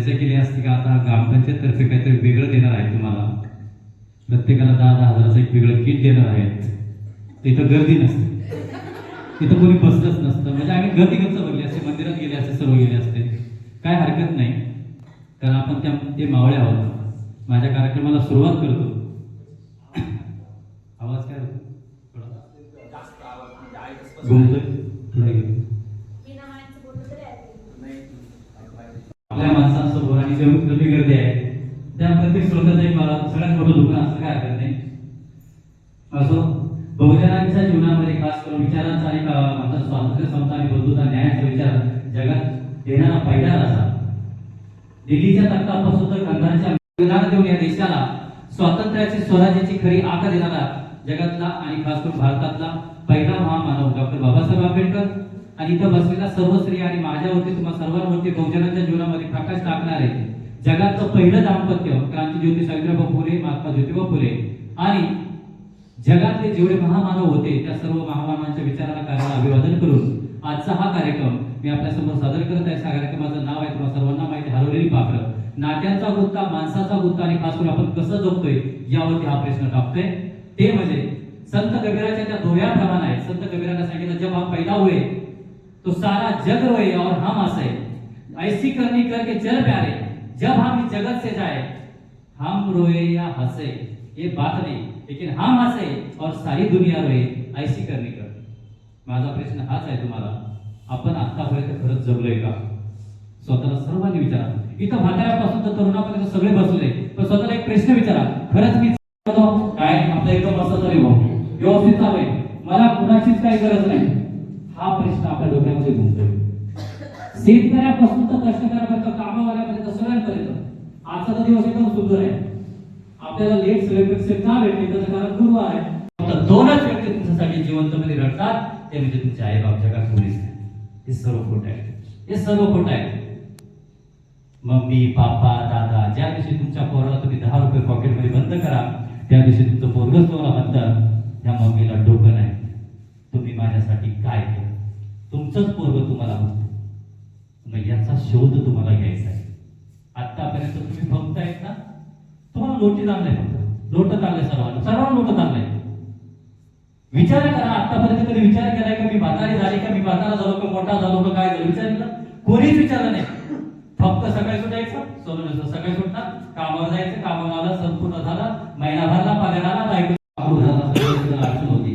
चर्चा केली असती की आता ग्रामपंचायत तर्फे काहीतरी वेगळं देणार आहे तुम्हाला, प्रत्येकाला 10,000-10,000चं एक वेगळं किट देणार आहेत. तिथं गर्दी नसते, तिथं कोणी बसलंच नसतं. म्हणजे आम्ही गर्दी गच्च बघली असते, मंदिरात गेले असते, सर्व गेले असते, काय हरकत नाही, कारण आपण ते मावळे आहोत. माझ्या कार्यक्रमाला सुरुवात करतो. आवाज काय होतो घुमतोय थोडा घेतो. आपल्या माणसांसमोर आणि कमी गर्दी आहे, त्या प्रत्येक श्रोत्याचा एक मला सगळ्यात मोठं दुकान असं काय हरकत नाही. असो, बहुजनांच्या जीवनामध्ये खास करून विचारांचा आणि म्हणतात स्वातंत्र्य, समता आणि बंधुता न्यायाचा विचार जगात देणारा पहिला असा. दिल्लीच्या तख्तापासून तर गंधांच्या विधान देऊन या देशाला स्वातंत्र्याची, स्वराज्याची खरी आका देणारा जगातला आणि खास करून भारतातला पहिला महामानव डॉक्टर बाबासाहेब आंबेडकर. आणि इथं बसलेला सर्व स्त्री आणि माझ्यावरती तुम्हा सर्वांवरती बहुजनांच्या जीवनामध्ये प्रकाश टाकणारे जगातलं पहिलं दाम्पत्य क्रांतीज्योती सावित्रीबाई फुले, महात्मा ज्योतिबा फुले आणि जगातले जेवढे महामानव होते त्या सर्व महामानवांच्या विचाराला कार्याला अभिवादन करून आजचा हा कार्यक्रम मी आपल्या समोर सादर करत आहे. या कार्यक्रमाचं नाव आहे तुम्हाला सर्वांना माहिती, हरवलेली पाखरं. नात्यांचा गुत्ता, माणसाचा गुत्ता आणि खास करून आपण कसं जगतोय यावरती हा प्रश्न टाकतोय. ते म्हणजे संत कबीराच्या त्या दोह्याप्रमाणे आहे. संत कबीराने सांगितलं, जब हम पैदा हुए तो सारा जग रोए और हम हंसे, ऐसी करनी करके चल प्यारे, जब हम इस जगत से जाए हम रोए या हंसे ये बात नहीं, लेकिन हम हंसे और सारी दुनिया रोए, ऐसी करनी कर. माझा प्रश्न हाच आहे तुम्हाला, आपण आतापर्यंत खरंच जगलोय का? स्वतःला सर्वांनी विचारा. इथं म्हाताऱ्यापासून तर तरुणापर्यंत सगळे बसले, पण स्वतःला एक प्रश्न विचारा, खरंच मी काय आपल्या इथं बसत तरी व्यवस्थित चालू आहे, मला कुणाचीच काही गरज नाही? हा प्रश्न आपल्या डोक्यामध्ये घुमतोय. शेतकऱ्यापासून तर कष्टकऱ्यापर्यंत, कामवाल्यापर्यंत, सगळ्यांपर्यंत आजचा तर दिवस एकदम सुंदर आहे. आपल्याला लेट सेलिब्रेशन का भेटले? त्याचं कारण गुरुवार आहे. फक्त दोनच व्यक्ती तुमच्यासाठी जिवंतमध्ये रडतात, ते म्हणजे तुमचे आई बाप जगात कोणीच नाही. हे सर्व खोटं आहे, हे सर्व खोटं आहे. मम्मी, पापा, दादा, ज्या दिवशी तुमच्या पोराला तुम्ही 10 रुपये पॉकेटमध्ये बंद करा, त्या दिवशी तुमचं पोरगच तुम्हाला म्हणतं, त्या मम्मीला डोकं नाही, तुम्ही माझ्यासाठी काय केलं? तुमचंच पोरग तुम्हाला म्हणतं. मग याचा शोध तुम्हाला घ्यायचा आहे. आतापर्यंत तुम्ही बघतायत ना, तुम्हाला लोटीत आणलंय, फक्त लोटत आणलंय, सर्वांना लोटत आणलंय. विचार करा, आतापर्यंत कधी विचार केलाय का मी म्हातारी झाली का, मी म्हातारा झालो का, मोठा झालो का, काय झालं? विचार केला? कोणीच विचारलं नाही. फक्त सकाळी सुटायचं, सकाळी सुटणार, कामावर जायचं, कामावर आलं, संपूर्ण झालं, महिनाभरला पगार आला, बायको अडचण होती.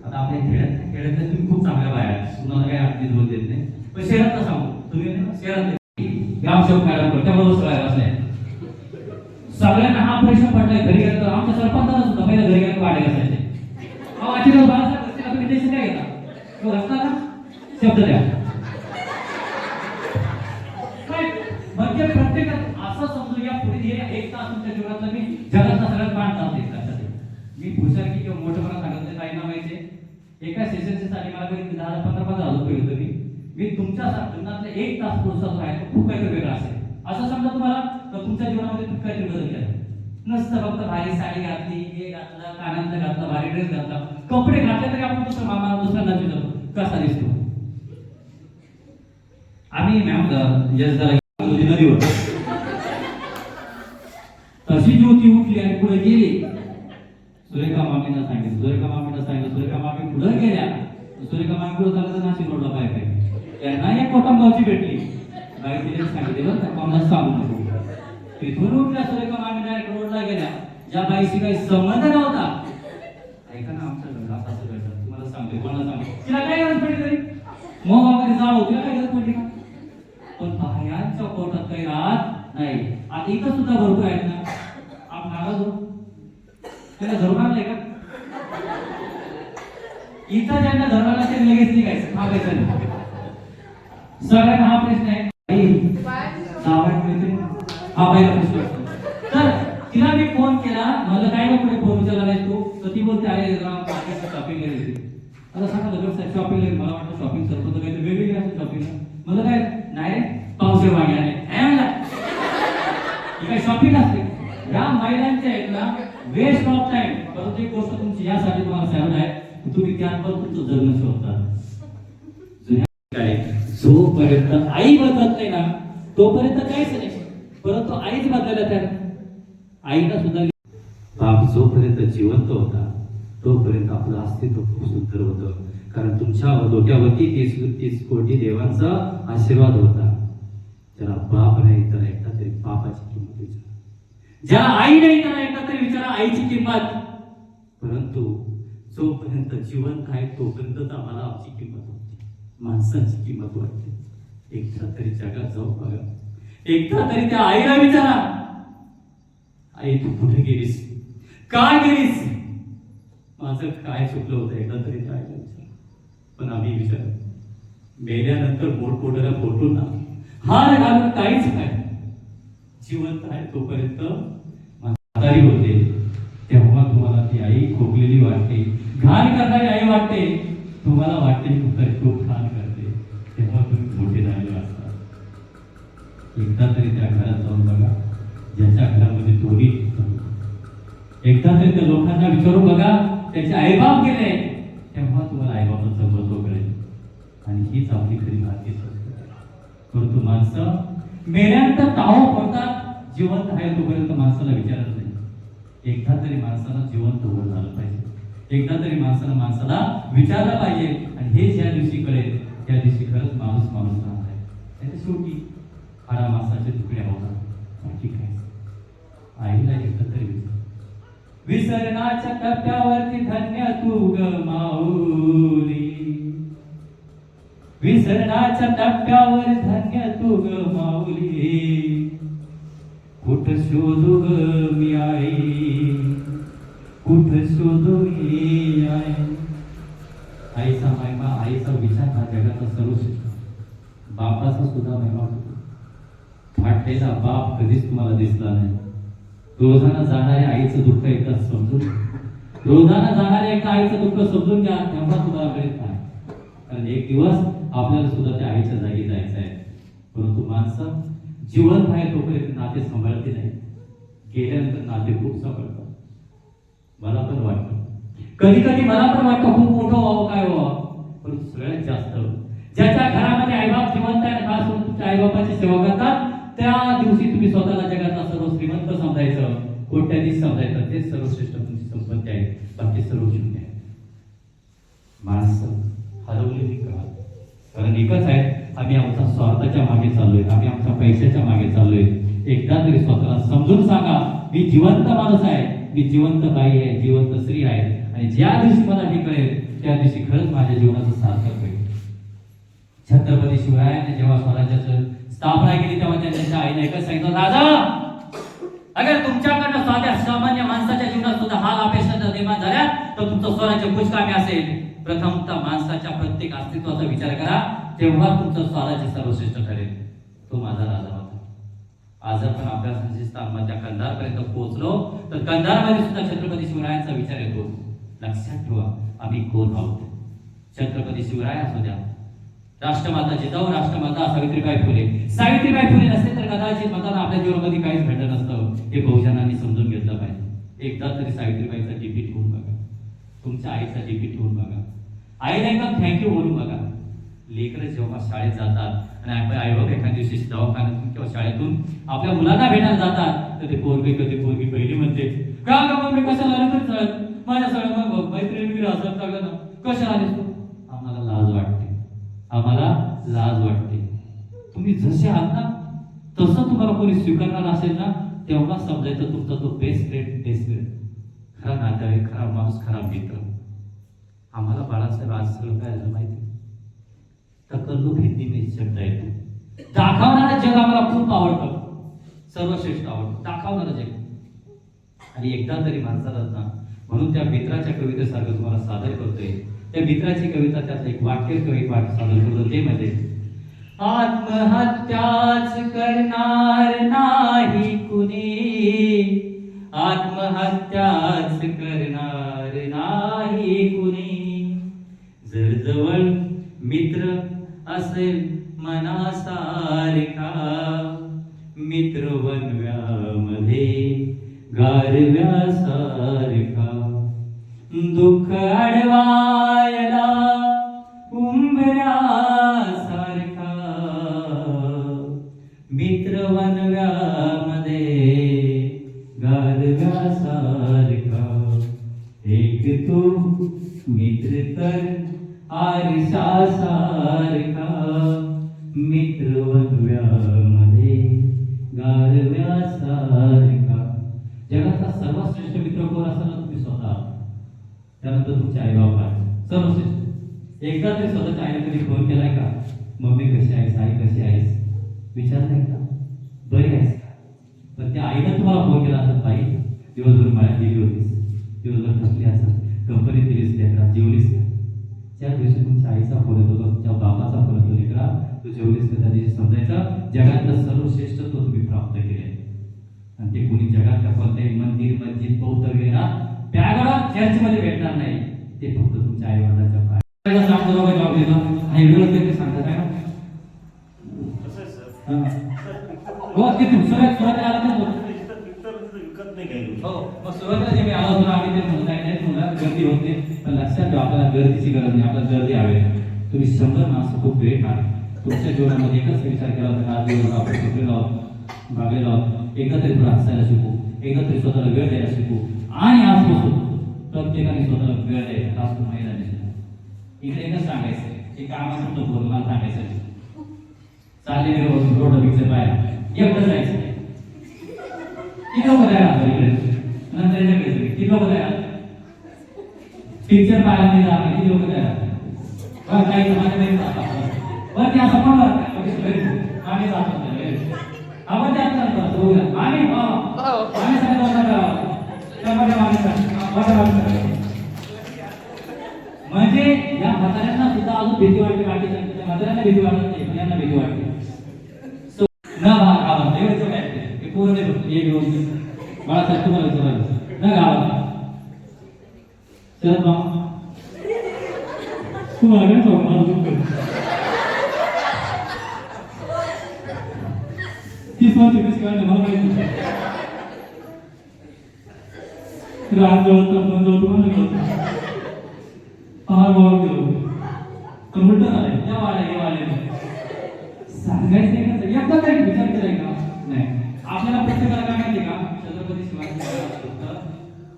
आता आपल्या खेड्यात तुम्ही खूप चांगल्या बाया, तुम्हाला काही अडचणी दोन देत नाही. पण शहरात सांगू तुम्ही, शहरात ग्रामसेवक मॅडम त्यामुळे बसलाय. सगळ्यांना हा प्रश्न पडलाय. घरी गेलं तर आमच्या सरपंचाला सुद्धा पहिल्या घरी गेलं वाढे असायचे. काय घेता तो रस्ता ना शब्द द्या. म्हणजे प्रत्येकात असं समजून या पुढे एक तास तुमच्या जीवनातला मी जगातला सगळ्यात पाठ चालते. मी पुरुषांनी किंवा मोठेपणा सांगितलं नाही ना माहिती, एका सेशनच्या साठी मला कधी 10-15 रुपये होतं. मी तुमच्या जीवनातले एक तास पुरुषाचा आहे तो खूप काहीतरी वेगळा असेल. असं समजा तुम्हाला तर तुमच्या जीवनामध्ये खूप काहीतरी बदल केला नसतं. फक्त भारी साडी घातली, हे घातलं, कानांचं घातलं, भारी ड्रेस घातला, कपडे घातले तरी आपण दुसरं मामा दुसऱ्यांना विचारतो कसा दिसतो. आम्ही मॅम नदीवर तशी ज्योती उठली आणि पुढे गेली. सुरेखा मामींना सांगितलं, सुरेखा मामी पुढे गेल्या. सुरेखा मामी पुढे चालत नाशिक रोडला पाय त्यांना एक कोटमगावची भेटली. बाई तिने सांगितलं तर कोणाला सांगू नको. तिथून उठल्या सुरेखा मामी डायरेक्ट रोडला गेल्या. ज्या बाईशी काही संबंध नव्हता. ऐका ना, आमच्या घरात असं घडलं, तुम्हाला सांगते, कोणाला सांगते, तिला काय गरज पडली तरी मग वगैरे जाऊ, तिला काय गरज पडली का? पण बाहेरच्या कोर्टात काही राहत नाही. आता इथं सुद्धा भरपूर आहेत ना, आपण नाराज हो त्याला धरून आणलंय का? इथं ज्यांना धरून आणलं ते लगेच निघायचं, थांबायचं नाही. सगळ्यांना हा प्रश्न आहे. हा पहिला प्रश्न असतो. तर तिला मी फोन केला, मला काय ना पुढे फोन उचलला नाही तू, तर ती बोलते अरे शॉपिंग गेली. आता सांगा लगेच शॉपिंग गेली. मला वाटतं शॉपिंग करतो तर काहीतरी वेगळी असते शॉपिंग. मला काय नाही पावसे वागे आले काय शॉपिंग असते. या महिलांच्या आहेत ना वेस्ट ऑफ टाइम. परंतु एक गोष्ट तुमची यासाठी तुम्हाला सांगत आहे, तुम्ही त्यावर तुमचं जगणं शोधता. जोपर्यंत आई बदलत नाही ना तोपर्यंत काहीच नाही, परंतु आईच बदलायला तयार. आईला सुद्धा बाप जोपर्यंत जिवंत होता तोपर्यंत आपलं अस्तित्व खूप सुंदर होतं, कारण तुमच्या डोक्यावरती 30 कोटी देवांचा आशीर्वाद होता. ज्याला बाप नाही तर एकदा तरी बापाची किंमत विचारा, ज्याला आई नाही तर एकदा तरी विचारा आईची किंमत. परंतु जोपर्यंत जिवंत आहे तोपर्यंत आम्हाला आमची किंमत होती, माणसांची किंमत वाटते. एकदा तरी जगात जाऊ बघा, एकदा तरी त्या आईला विचारा, आई तू कुठे गेलीस, काय गेलीस, माझं काय चुकलं होतं, एकदा तरी त्या आईला विचारा. पण आम्ही विचार मेल्यानंतर मोठमोठ्याला फोटो ना हार घालून काहीच नाही, जिवंत आहे तोपर्यंत म्हातारी होते तेव्हा तुम्हाला ती आई खोकलेली वाटते, घाण करणारी आई वाटते, तुम्हाला वाटते खूप घाण करते, तेव्हा तुम्ही मोठे झालेले असतात. एकदा तरी त्या घरात जाऊन बघा ज्याच्या घरामध्ये दोन्ही, एकदा तरी त्या लोकांना विचारून बघा त्याचे आईबाप गेले, तेव्हा तुम्हाला आईबापाचं महत्व कळेल. आणि हीच आपली खरी भारतीय संस्कृती. परंतु माणसं मेल्यानंतर टाळू पडतात, जिवंत आहे तोपर्यंत माणसाला विचारत नाही. एकदा तरी माणसाला जिवंत उभं झालं पाहिजे, एकदा तरी माणसाला विचारलं पाहिजे. आणि हे ज्या दिवशी कळेल त्या दिवशी खरंच माणूस राहणार आहे. त्याच्या शेवटी हाडा माणसाचे तुकडे होतात, बाकी काय. आईला एकदा तरी विसरणाच्या टप्प्यावरती धन्य तू ग माऊली, विसरणाच्या टप्प्यावर धन्य तू ग माऊली, कुठ शोधू ग मी आई, कुठ शोधू मी आई. आईचा महिमा, आईचा विचार हा जगाचा सर्वश्रेष्ठ. बापाचा सुद्धा महिमा होतो. फाटलेला बाप कधीच तुम्हाला दिसला नाही. रोजाना जाणाऱ्या आईचं दुःख एकदा समजून, रोजाना जाणाऱ्या एका आईचं दुःख समजून घ्या, तेव्हा तुम्हाला कळत नाही. कारण एक दिवस आपल्याला सुद्धा त्या आईच्या जागी जायचं आहे. परंतु माणसं जिवंत आहे तोपर्यंत नाते सांभाळते नाही, गेल्यानंतर नाते खूप सांभाळतात. मला पण वाटतं, कधी कधी मला पण वाटतं खूप मोठं व्हावं, काय व्हावं. परंतु सगळ्यात जास्त ज्याच्या घरामध्ये आईबाप जिवंत आहे, खास करून तुमच्या आईबापाची सेवा करतात, त्या दिवशी तुम्ही स्वतःला जगातला सर्व श्रीमंत समजायचं, कोट्याधीश समजायचं. तेच सर्वश्रेष्ठ तुमची संपत्ती आहे, बाकी सर्व शून्य आहे. माणसं हरवलेली का? कारण एकच आहे, आम्ही आमच्या स्वार्थाच्या मागे चाललोय, आम्ही आमच्या पैशाच्या मागे चाललोय. एकदा तरी स्वतःला समजून सांगा, मी जिवंत माणूस आहे, मी जिवंत बाई आहे, जिवंत स्त्री आहे. आणि ज्या दिवशी मला हे कळेल त्या दिवशी खरंच माझ्या जीवनाचं सार्थक होईल. छत्रपती शिवरायांनी जेव्हा स्वराज्याचं स्थापना केली तेव्हा त्यांच्या आईने एकच सांगितलं, राजा अगर तुमच्याकडनं साध्या सामान्य माणसाच्या जीवनात सुद्धा हाल अपेक्षा निर्माण झाल्या तर तुमचं स्वराज्य कुचकामी असेल. प्रथमतः माणसाच्या प्रत्येक अस्तित्वाचा विचार करा, तेव्हा तुमचं स्वराज्य सर्वश्रेष्ठ ठरेल. तो माझा राजा होता. आज आपण आपल्या संस्थांमध्ये कंधारपर्यंत पोहोचलो तर कंधारमध्ये सुद्धा छत्रपती शिवरायांचा विचार येतो. लक्षात ठेवा आम्ही कोण आहोत. छत्रपती शिवराय असू द्या, राष्ट्रमाता जिजाऊ, राष्ट्रमाता सावित्रीबाई फुले. सावित्रीबाई फुले नसते तर कदाचित मताना आपल्या जीवनामध्ये काहीच घडलं नसतं. हे बहुजनांनी समजून घेतलं पाहिजे. एकदा तरी सावित्रीबाईचा डीपी ठेवून बघा, तुमच्या आईचा डीपी ठेवून बघा, आईला एकदम थँक्यू बोलून बघा. लेकरं जेव्हा शाळेत जातात आणि आपल्या आईबाप एखाद्या दिवशी दवाखान्यातून किंवा शाळेतून आपल्या मुलांना भेटायला जातात तर ते पोरगी पहिली म्हणते, का मग मी कशाला आले तरी चालत, माझ्या सगळ्या मग मैत्रिणी असं चाललं ना, कशाला आलेस तू. आम्हाला लाज वाटते, आम्हाला लाज वाटते. तुम्ही जसे आहात ना तसं तुम्हाला कोणी स्वीकारणार असेल ना तेव्हा समजायचं तुमचा तो बेस्ट फ्रेंड, खरा नातेवाईक, खरा माणूस, खरा मित्र. आम्हाला बाळासाहेब आज सगळं काय झालं माहिती, तकल्लुफ हिंदी में शब्द येतो. दाखवणारं जग आम्हाला खूप आवडतं, सर्वश्रेष्ठ आवडतं दाखवणारं जग. आणि एकदा तरी माणसाला ना, म्हणून त्या मित्राच्या कवितेसारखं तुम्हाला सादर करतोय. त्या मित्राची कविता त्यात एक वाक्य सादर करतो, ते म्हणजे आत्महत्याच करणार नाही कुणी, आत्महत्याच करणार नाही कुणी, जर जवळ मित्र असेल मनासारखा, मित्र वनव्यामध्ये गारव्यासारखा, दुःख अडवायला उंबऱ्यासारखा, मी वनव्यामध्ये गारव्यासारखा एक तू मित्र तर आरशासारखा मित्र वनव्यामध्ये गारव्यासारखा. जगाचा सर्वश्रेष्ठ मित्र कोण असाल तुम्ही स्वतः, त्यानंतर तुमचे आई बाबा सर्वश्रेष्ठ. एकदा तरी स्वतःच्या आईला कधी फोन केलाय का, मम्मी कशी आहेस, आई कशी आहेस, विचारलंय का, बरी आहेस का? पण त्या आईनं तुम्हाला फोन केला असत, बाई दिवसभर मळ्यात गेली होतीस, दिवसभर थकली असत, कंपनीत गेलीस लेकरा, जेवलीस का? ज्या दिवशी तुमच्या आईचा फोन येतो, तुमच्या बाबाचा फोन येतो, लेकरा तू जेवलीस का, त्या दिवशी समजायचं जगातलं सर्वश्रेष्ठत्व तुम्ही प्राप्त केले. आणि ते कुणी जगातल्या कोणत्याही मंदिर, मस्जिद, बौद्ध विहार, त्यागडा चर्चमध्ये भेटणार नाही. ते फक्त तुमच्या आई वडिलांच्या पाय सांगतो बाबा, जॉब देतो आणि वेळच ते सांगतात आहे ना. हो ते सुरुवातीला आला तर हो, मग सुरुवातीला जे मी आलो होतो आम्ही ते म्हणताय नाही तुम्हाला गर्दी होते, पण लक्षात ठेवा आपल्याला गर्दीची गरज नाही, आपल्याला गर्दी हवी. तुम्ही 100 माणसं खूप वेळ काढा तुमच्या जीवनामध्ये. एकच विचार केला होता, आज दिवस आपण ठोकलेलो आहोत, भागलेलो आहोत, एकदा तरी थोडं हसायला शिकू, एकदा तरी स्वतःला वेळ द्यायला शिकू. आणि आजपासून प्रत्येकाने स्वतःला वेळ द्यायचा, खास करून महिलांनी. इकडे एकच सांगायचं की काम असेल तर मला सांगायचं, चालले रोड पिक्चर पाहायला एकटं जायचं, किती लोक जायला इकडे नंतर किती लोक जायला पिक्चर पाहायला नाही जाणार, किती लोक जायला काही समाजामध्ये बरं ते असं पण आम्ही जातो आपण त्यात आम्ही म्हणजे या म्हाताऱ्यांना सुद्धा अजून भीती वाटते, बाकीच्या म्हाताऱ्यांना भीती वाटत नाही, यांना भीती वाटते. न गावात एवढं काय ते पूर्ण एक बाळासाहेब तुम्हाला विचारायचं न गावात शरद मामा तुम्हाला काय सांगू, तीस वर्ष कशी काढले मला माहिती. रात जवळ पण जवळ तुम्हाला कळतं पहार बाबा गेलो पण उलट झालंय, या वाले सांगायचं का एकदा काही विचार केलाय का नाही. आपल्याला प्रत्येकाला काय माहिती का, छत्रपती शिवाजी महाराज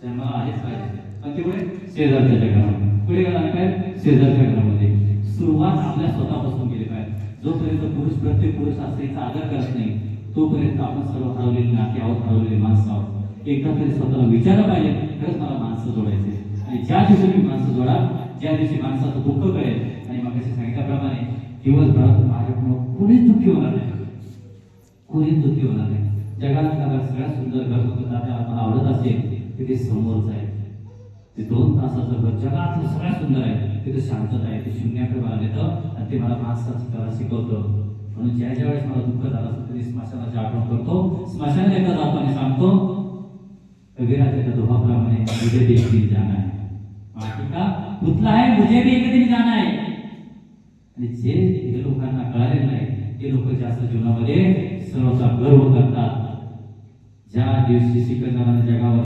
जन्माला आलेच पाहिजे, पण ते पुढे शेजारच्या जगामध्ये पुढे गेला काय शेजारच्या घरामध्ये. सुरुवात आपल्या स्वतःपासून केली पाहिजे. जोपर्यंत प्रत्येक पुरुष स्त्रीचा आदर करत नाही तोपर्यंत आपण सर्व हरवलेली नाती आहोत, हरवलेली माणसं आहोत. एकदा तरी स्वतःला विचारलं पाहिजे, खरंच मला माणसं जोडायचे. आणि ज्या दिवशी तुम्ही माणसं जोडा, ज्या दिवशी माणसाचं दुःख कळेल, आणि मग असे सांगितल्याप्रमाणे दिवसभरात माझ्याकडून कुणीच दुःखी होणार नाही, कुणीच दुःखी होणार नाही. जगात सगळ्यात सुंदर घर होतं मला आवडत असेल तिथे समोरच आहे, ते 2 तासाचं घर जगातलं सगळ्यात सुंदर आहे. तिथे शांतता आहे, ते शून्याकडे मला देतं आणि ते मला माणसाची कला शिकवतं. म्हणून ज्या ज्या वेळेस मला दुःख झालं असतं तरी स्मशानाची आठवण करतो, स्मशानात एकदा जातो आणि सांगतो कबीराच्या दोहाप्रमाणे मुझे भी एक दिन जाना है, माटी का पुतला है, मुझे भी एक दिन जाना है. आणि जे हे लोकांना कळालेलं नाही ते लोक जास्त जीवनामध्ये सर्वचा गर्व करतात. ज्या दिवशी शिकणाऱ्या जगावर